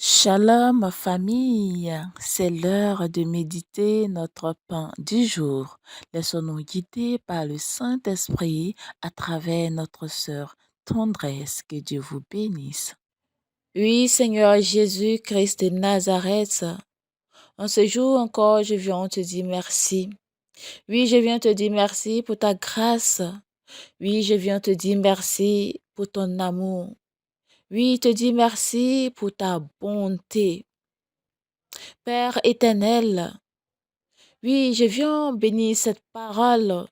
Shalom famille, c'est l'heure de méditer notre pain du jour. Laissons-nous guider par le Saint-Esprit à travers notre sœur tendresse. Que Dieu vous bénisse. Oui, Seigneur Jésus-Christ de Nazareth, en ce jour encore, je viens te dire merci. Oui, je viens te dire merci pour ta grâce. Oui, je viens te dire merci pour ton amour. Oui, te dire merci pour ta bonté. Père éternel, oui, je viens bénir cette parole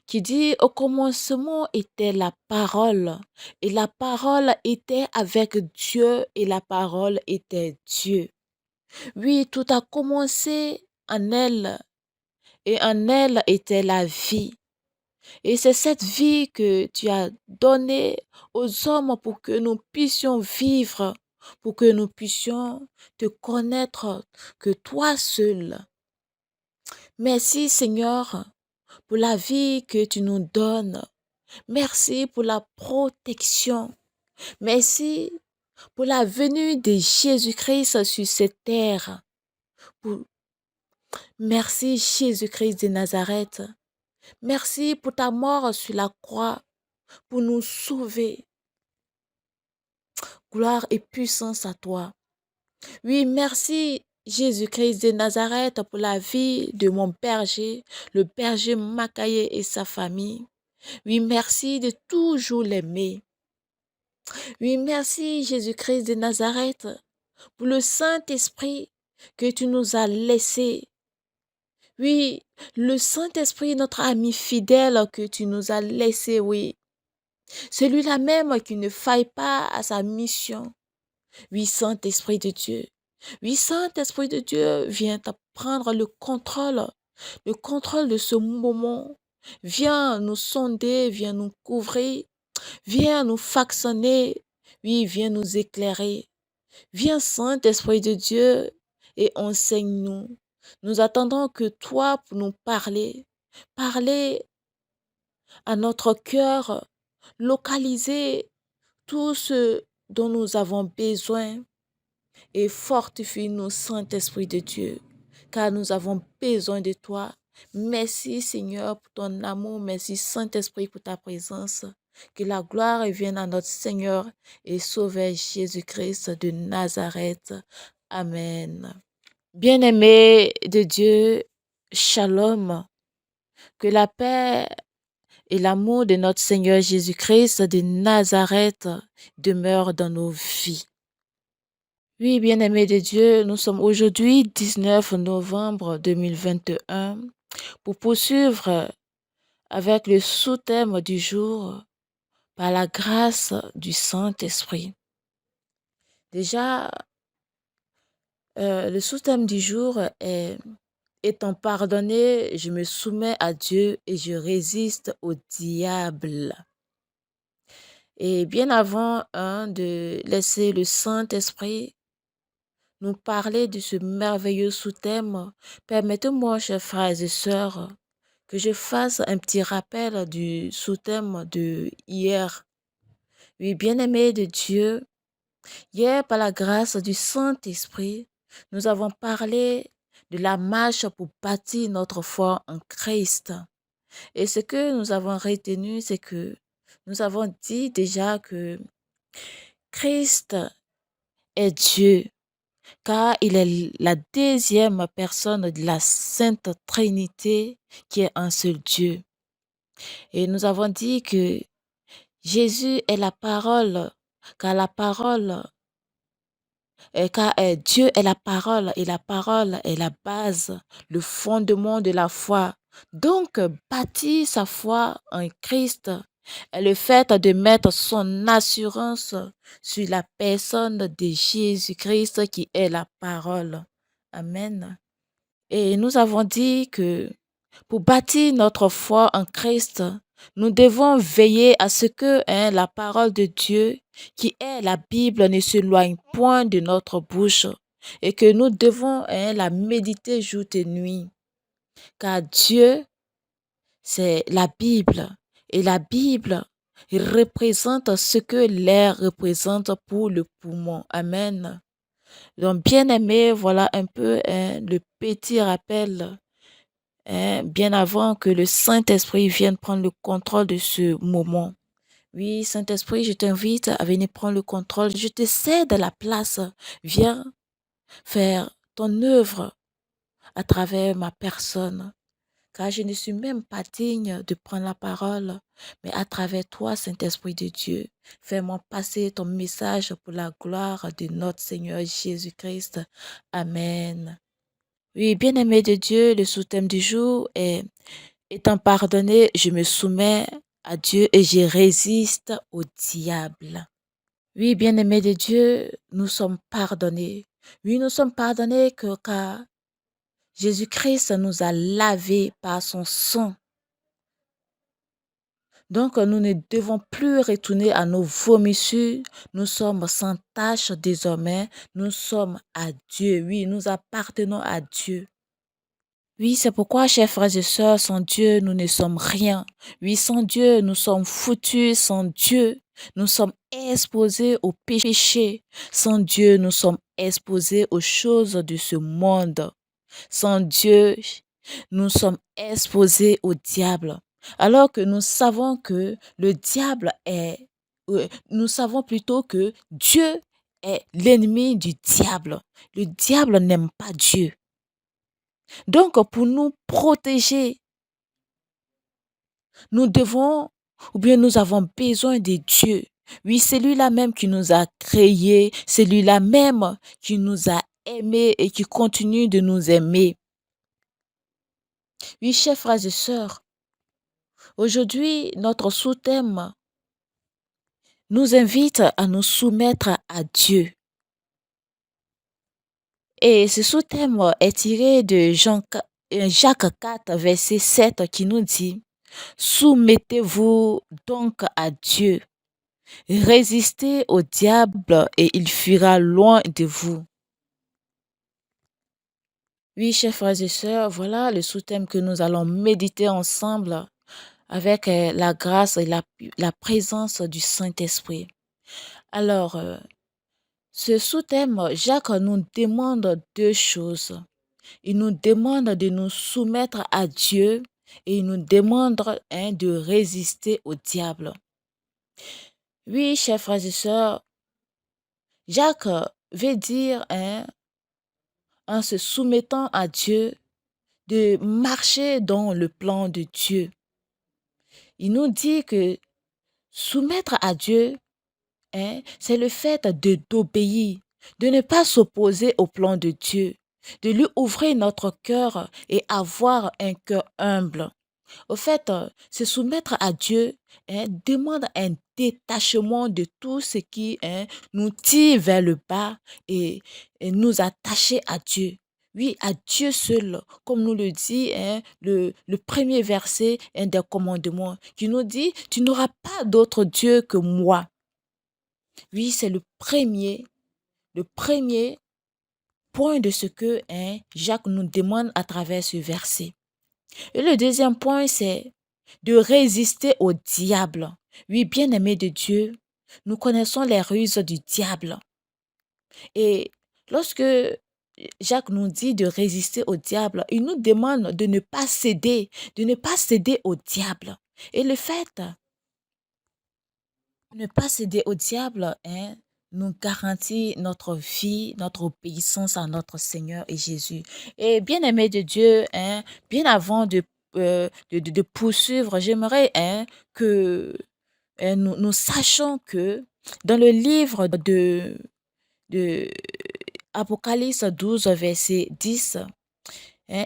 qui dit au commencement était la parole et la parole était avec Dieu et la parole était Dieu. Oui, tout a commencé en elle et en elle était la vie. Et c'est cette vie que tu as donnée aux hommes pour que nous puissions vivre, pour que nous puissions te connaître que toi seul. Merci Seigneur pour la vie que tu nous donnes. Merci pour la protection. Merci pour la venue de Jésus-Christ sur cette terre. Merci Jésus-Christ de Nazareth. Merci pour ta mort sur la croix pour nous sauver. Gloire et puissance à toi. Oui, merci Jésus-Christ de Nazareth pour la vie de mon berger, le berger Makaye et sa famille. Oui, merci de toujours l'aimer. Oui, merci Jésus-Christ de Nazareth pour le Saint-Esprit que tu nous as laissé. Oui, le Saint-Esprit, notre ami fidèle que tu nous as laissé, oui. Celui-là même qui ne faille pas à sa mission. Oui, Saint-Esprit de Dieu. Oui, Saint-Esprit de Dieu, viens prendre le contrôle de ce moment. Viens nous sonder, viens nous couvrir, viens nous façonner, oui, viens nous éclairer. Viens, Saint-Esprit de Dieu, et enseigne-nous. Nous attendons que toi pour nous parler. Parler à notre cœur, localiser tout ce dont nous avons besoin et fortifie-nous, Saint-Esprit de Dieu, car nous avons besoin de toi. Merci Seigneur pour ton amour, merci Saint-Esprit pour ta présence. Que la gloire revienne à notre Seigneur et Sauveur Jésus-Christ de Nazareth. Amen. Bien-aimés de Dieu, Shalom. Que la paix et l'amour de notre Seigneur Jésus-Christ de Nazareth demeurent dans nos vies. Oui, bien-aimés de Dieu, nous sommes aujourd'hui 19 novembre 2021 pour poursuivre avec le sous-thème du jour par la grâce du Saint-Esprit. Déjà, le sous-thème du jour est étant pardonné, je me soumets à Dieu et je résiste au diable. Et bien avant de laisser le Saint-Esprit nous parler de ce merveilleux sous-thème, permettez-moi, chers frères et sœurs, que je fasse un petit rappel du sous-thème de hier. Oui, bien-aimés de Dieu, hier, par la grâce du Saint-Esprit, nous avons parlé de la marche pour bâtir notre foi en Christ. Et ce que nous avons retenu, c'est que nous avons dit déjà que Christ est Dieu, car il est la deuxième personne de la Sainte Trinité qui est un seul Dieu. Et nous avons dit que Jésus est la parole, car la parole, Dieu est la parole et la parole est la base, le fondement de la foi. Donc, bâtir sa foi en Christ est le fait de mettre son assurance sur la personne de Jésus-Christ qui est la parole. Amen. Et nous avons dit que pour bâtir notre foi en Christ, nous devons veiller à ce que la parole de Dieu, qui est la Bible, ne s'éloigne point de notre bouche et que nous devons la méditer jour et nuit. Car Dieu, c'est la Bible et la Bible représente ce que l'air représente pour le poumon. Amen. Donc, bien-aimé, voilà un peu le petit rappel bien avant que le Saint-Esprit vienne prendre le contrôle de ce moment. Oui, Saint-Esprit, je t'invite à venir prendre le contrôle. Je te cède la place. Viens faire ton œuvre à travers ma personne. Car je ne suis même pas digne de prendre la parole, mais à travers toi, Saint-Esprit de Dieu, fais-moi passer ton message pour la gloire de notre Seigneur Jésus-Christ. Amen. Oui, bien-aimé de Dieu, le sous-thème du jour est étant pardonné, je me soumets à Dieu et je résiste au diable. Oui, bien-aimé de Dieu, nous sommes pardonnés. Oui, nous sommes pardonnés car Jésus-Christ nous a lavés par son sang. Donc, nous ne devons plus retourner à nos vomissures. Nous sommes sans tache désormais. Nous sommes à Dieu. Oui, nous appartenons à Dieu. Oui, c'est pourquoi, chers frères et sœurs, sans Dieu, nous ne sommes rien. Oui, sans Dieu, nous sommes foutus. Sans Dieu, nous sommes exposés au péché. Sans Dieu, nous sommes exposés aux choses de ce monde. Sans Dieu, nous sommes exposés au diable. Alors que nous savons que le diable est... nous savons plutôt que Dieu est l'ennemi du diable. Le diable n'aime pas Dieu. Donc, pour nous protéger, nous devons, ou bien nous avons besoin de Dieu. Oui, c'est lui-là même qui nous a créés, c'est lui-là même qui nous a aimés et qui continue de nous aimer. Oui, chers frères et sœurs, aujourd'hui, notre sous-thème nous invite à nous soumettre à Dieu. Et ce sous-thème est tiré de Jacques 4, verset 7 qui nous dit: soumettez-vous donc à Dieu, résistez au diable et il fuira loin de vous. Oui, chers frères et sœurs, voilà le sous-thème que nous allons méditer ensemble avec la grâce et la présence du Saint-Esprit. Alors, ce sous-thème, Jacques nous demande deux choses. Il nous demande de nous soumettre à Dieu et il nous demande de résister au diable. Oui, chers frères et sœurs, Jacques veut dire, en se soumettant à Dieu, de marcher dans le plan de Dieu. Il nous dit que soumettre à Dieu, c'est le fait d'obéir, de ne pas s'opposer au plan de Dieu, de lui ouvrir notre cœur et avoir un cœur humble. Au fait, se soumettre à Dieu demande un détachement de tout ce qui nous tire vers le bas et nous attacher à Dieu. Oui, à Dieu seul, comme nous le dit le premier verset des commandements, qui nous dit, tu n'auras pas d'autre Dieu que moi. Oui, c'est le premier point de ce que Jacques nous demande à travers ce verset. Et le deuxième point, c'est de résister au diable. Oui, bien-aimés de Dieu, nous connaissons les ruses du diable. Et lorsque Jacques nous dit de résister au diable, il nous demande de ne pas céder au diable. Et le fait de ne pas céder au diable, nous garantit notre vie, notre obéissance à notre Seigneur et Jésus. Et bien-aimé de Dieu, bien avant de poursuivre, j'aimerais que nous sachions que dans le livre de Apocalypse 12, verset 10,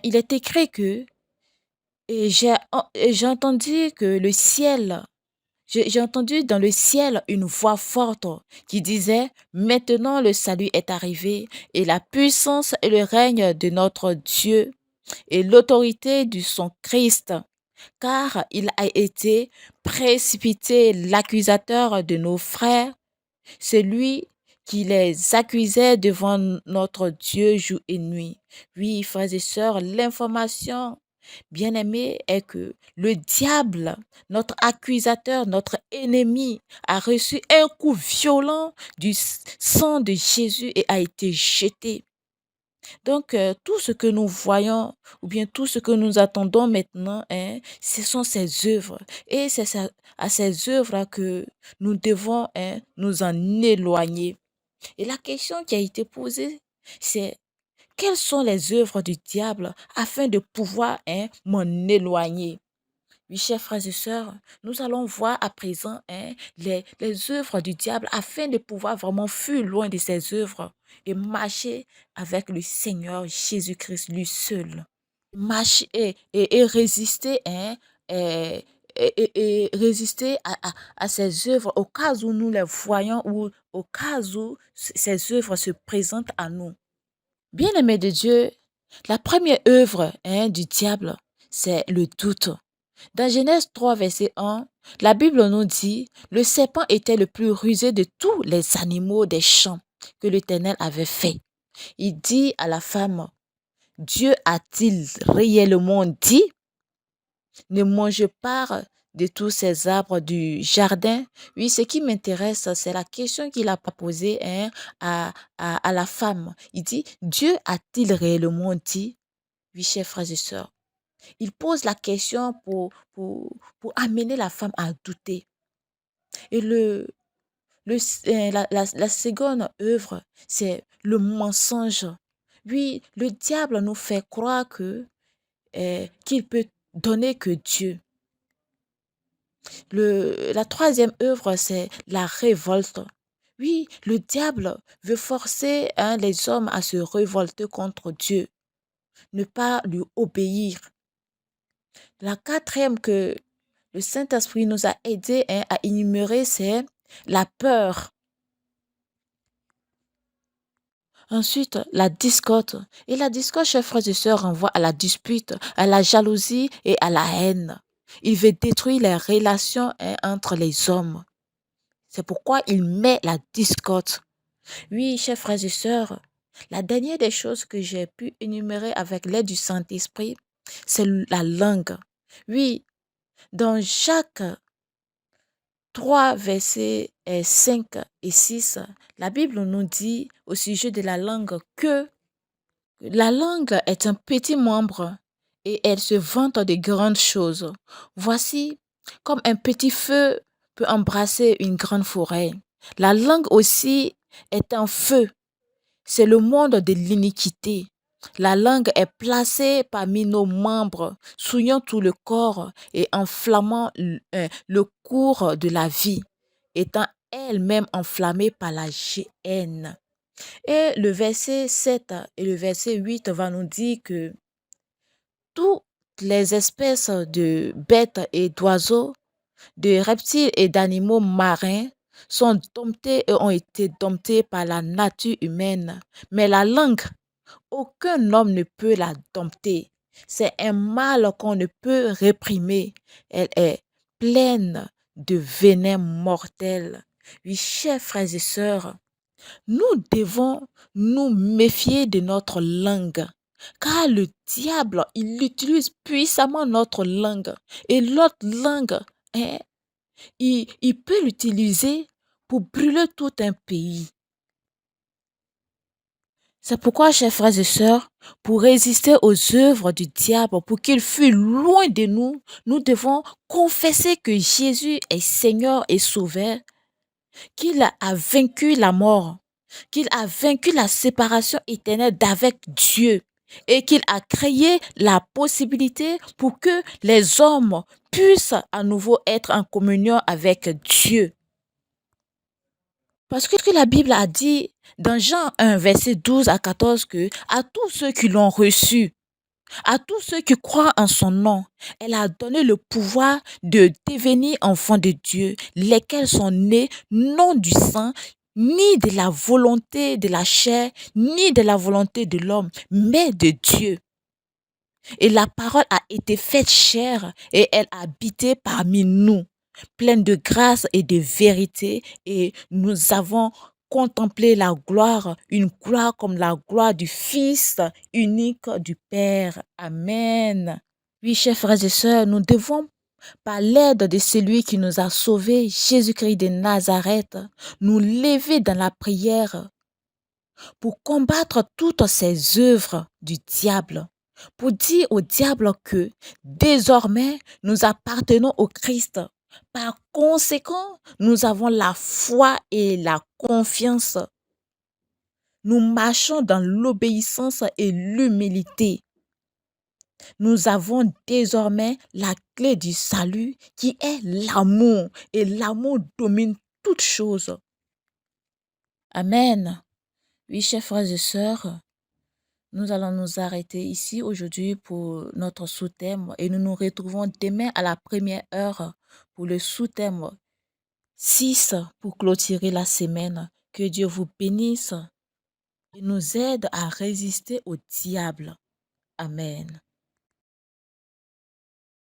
il est écrit que et j'ai entendu que le ciel j'ai entendu dans le ciel une voix forte qui disait: maintenant le salut est arrivé, et la puissance et le règne de notre Dieu, et l'autorité de son Christ, car il a été précipité l'accusateur de nos frères, celui qui les accusait devant notre Dieu jour et nuit. Oui, frères et sœurs, l'information Bien-aimé, est que le diable, notre accusateur, notre ennemi, a reçu un coup violent du sang de Jésus et a été jeté. Donc, tout ce que nous voyons ou bien tout ce que nous attendons maintenant, hein, ce sont ses œuvres. Et c'est à ces œuvres que nous devons, hein, nous en éloigner. Et la question qui a été posée, c'est quelles sont les œuvres du diable afin de pouvoir, hein, m'en éloigner? Oui, chers frères et sœurs, nous allons voir à présent, hein, les œuvres du diable afin de pouvoir vraiment fuir loin de ses œuvres et marcher avec le Seigneur Jésus-Christ lui seul. Marcher et résister, hein, et, et résister à ses œuvres au cas où nous les voyons ou au cas où ces œuvres se présentent à nous. Bien-aimé de Dieu, la première œuvre, hein, du diable, c'est le doute. Dans Genèse 3, verset 1, la Bible nous dit, le serpent était le plus rusé de tous les animaux des champs que l'Éternel avait fait. Il dit à la femme, Dieu a-t-il réellement dit, ne mange pas de tous ces arbres du jardin? Oui, ce qui m'intéresse, c'est la question qu'il a posée, hein, à la femme. Il dit, Dieu a-t-il réellement dit? Oui, chers frères et sœurs. Il pose la question pour amener la femme à douter. Et la seconde œuvre, c'est le mensonge. Oui, le diable nous fait croire qu'il peut donner que Dieu. La troisième œuvre, c'est la révolte. Oui, le diable veut forcer, hein, les hommes à se révolter contre Dieu, ne pas lui obéir. La quatrième que le Saint-Esprit nous a aidés, hein, à énumérer, c'est la peur. Ensuite, la discorde. Et la discorde, chers frères et sœurs, renvoie à la dispute, à la jalousie et à la haine. Il veut détruire les relations, hein, entre les hommes. C'est pourquoi il met la discorde. Oui, chers frères et sœurs, la dernière des choses que j'ai pu énumérer avec l'aide du Saint-Esprit, c'est la langue. Oui, dans Jacques 3 versets 5 et 6, la Bible nous dit au sujet de la langue que la langue est un petit membre et elle se vante de grandes choses. Voici comme un petit feu peut embrasser une grande forêt. La langue aussi est un feu. C'est le monde de l'iniquité. La langue est placée parmi nos membres, souillant tout le corps et enflammant le cours de la vie, étant elle-même enflammée par la haine. Et le verset 7 et le verset 8 va nous dire que toutes les espèces de bêtes et d'oiseaux, de reptiles et d'animaux marins sont domptés et ont été domptés par la nature humaine. Mais la langue, aucun homme ne peut la dompter. C'est un mal qu'on ne peut réprimer. Elle est pleine de venin mortel. Oui, chers frères et sœurs, nous devons nous méfier de notre langue. Car le diable, il utilise puissamment notre langue. Et notre langue, hein, il peut l'utiliser pour brûler tout un pays. C'est pourquoi, chers frères et sœurs, pour résister aux œuvres du diable, pour qu'il fuit loin de nous, nous devons confesser que Jésus est Seigneur et Sauveur, qu'il a vaincu la mort, qu'il a vaincu la séparation éternelle d'avec Dieu et qu'il a créé la possibilité pour que les hommes puissent à nouveau être en communion avec Dieu. Parce que la Bible a dit dans Jean 1, verset 12 à 14 que à tous ceux qui l'ont reçu, à tous ceux qui croient en son nom, elle a donné le pouvoir de devenir enfants de Dieu, lesquels sont nés non du sang, ni de la volonté de la chair, ni de la volonté de l'homme, mais de Dieu. Et la parole a été faite chair et elle a habité parmi nous, pleine de grâce et de vérité. Et nous avons contemplé la gloire, une gloire comme la gloire du Fils unique du Père. Amen. Oui, chers frères et sœurs, nous devons, par l'aide de celui qui nous a sauvés, Jésus-Christ de Nazareth, nous lever dans la prière pour combattre toutes ces œuvres du diable, pour dire au diable que désormais nous appartenons au Christ. Par conséquent, nous avons la foi et la confiance. Nous marchons dans l'obéissance et l'humilité. Nous avons désormais la clé du salut qui est l'amour. Et l'amour domine toute chose. Amen. Oui, chers frères et sœurs, nous allons nous arrêter ici aujourd'hui pour notre sous-thème et nous nous retrouvons demain à la première heure pour le sous-thème 6 pour clôturer la semaine. Que Dieu vous bénisse et nous aide à résister au diable. Amen.